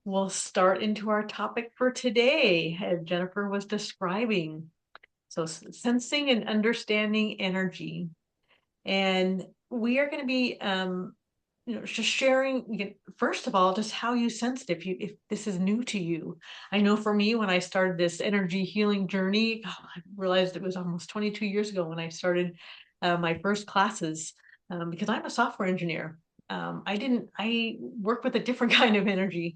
We'll start into our topic for today, as Jennifer was describing. So, sensing and understanding energy. And we are going to be, just sharing, first of all, just how you sensed if this is new to you. I know for me, when I started this energy healing journey, I realized it was almost 22 years ago when I started my first classes, because I'm a software engineer. I work with a different kind of energy.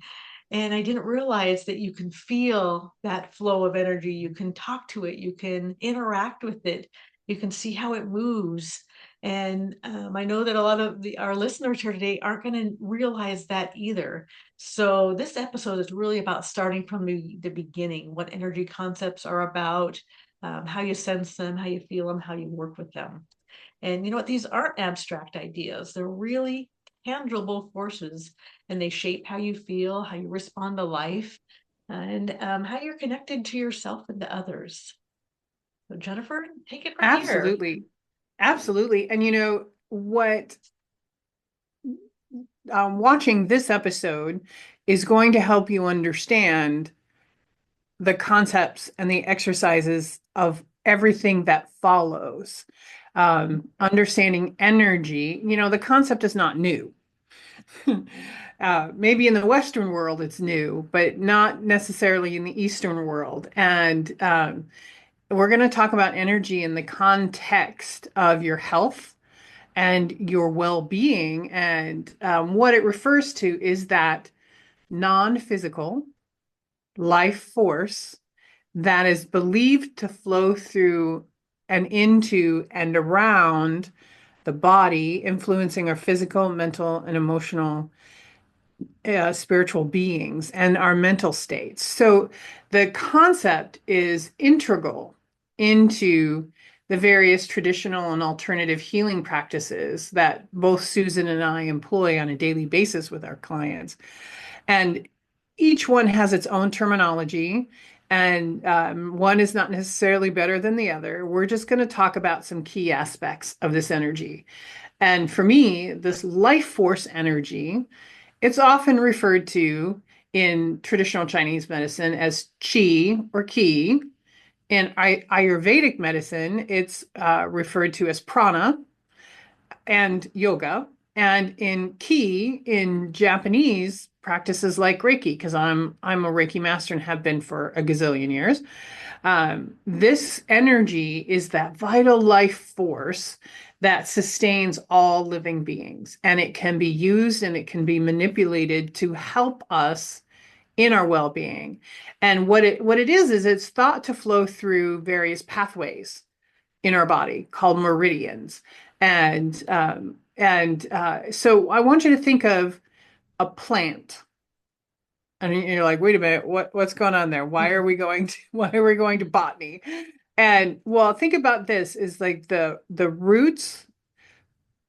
And I didn't realize that you can feel that flow of energy. You can talk to it. You can interact with it. You can see how it moves. And I know that a lot of our listeners here today aren't going to realize that either. So this episode is really about starting from the beginning, what energy concepts are about, how you sense them, how you feel them, how you work with them. And you know what? These aren't abstract ideas. They're really tangible forces, and they shape how you feel, how you respond to life, and how you're connected to yourself and to others. So Jennifer, take it from here. Absolutely. Absolutely. And you know what? Watching this episode is going to help you understand the concepts and the exercises of everything that follows. Understanding energy, the concept is not new. Maybe in the Western world it's new, but not necessarily in the Eastern world. And we're going to talk about energy in the context of your health and your well-being. And what it refers to is that non-physical life force that is believed to flow through and into and around the body, influencing our physical, mental, and emotional, spiritual beings and our mental states. So the concept is integral into the various traditional and alternative healing practices that both Susan and I employ on a daily basis with our clients. And each one has its own terminology, and one is not necessarily better than the other. We're just going to talk about some key aspects of this energy. And for me, this life force energy, it's often referred to in traditional Chinese medicine as qi or ki. In Ayurvedic medicine, it's referred to as prana and yoga. And in ki, in Japanese practices like Reiki, because I'm a Reiki master and have been for a gazillion years. This energy is that vital life force that sustains all living beings, and it can be used and it can be manipulated to help us in our well-being. And what it is it's thought to flow through various pathways in our body called meridians. So I want you to think of a plant. And you're like, wait a minute, what's going on there? Why are we going to botany? And well, think about this is like the roots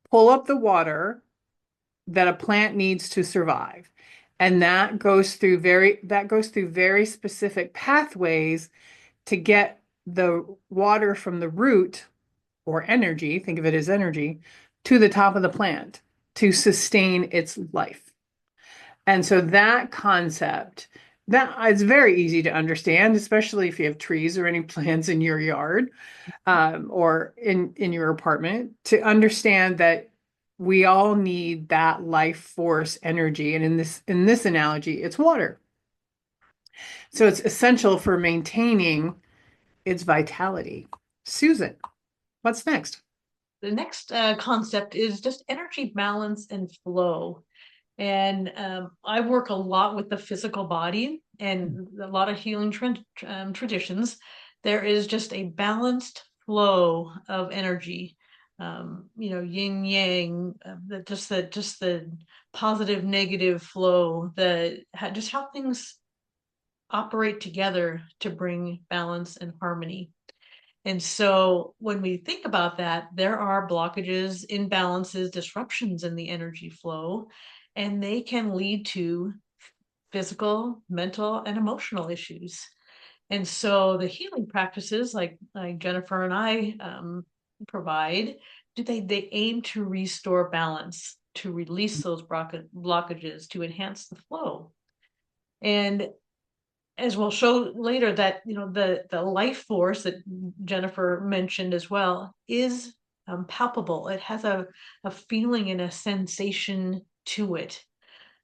pull up the water that a plant needs to survive. And that goes through very specific pathways to get the water from the root or energy, think of it as energy, to the top of the plant to sustain its life. And so that concept, that is very easy to understand, especially if you have trees or any plants in your yard, or in your apartment, to understand that we all need that life force energy. And in this analogy, it's water. So it's essential for maintaining its vitality. Susan, what's next? The next concept is just energy balance and flow. And I work a lot with the physical body and a lot of healing traditions. There is just a balanced flow of energy. Yin yang, just the positive negative flow, just how things operate together to bring balance and harmony. And so when we think about that, there are blockages, imbalances, disruptions in the energy flow, and they can lead to physical, mental, and emotional issues. And so the healing practices like Jennifer and I provide, they aim to restore balance, to release those blockages, to enhance the flow. And as we'll show later, that the life force that Jennifer mentioned as well is palpable. It has a feeling and a sensation to it.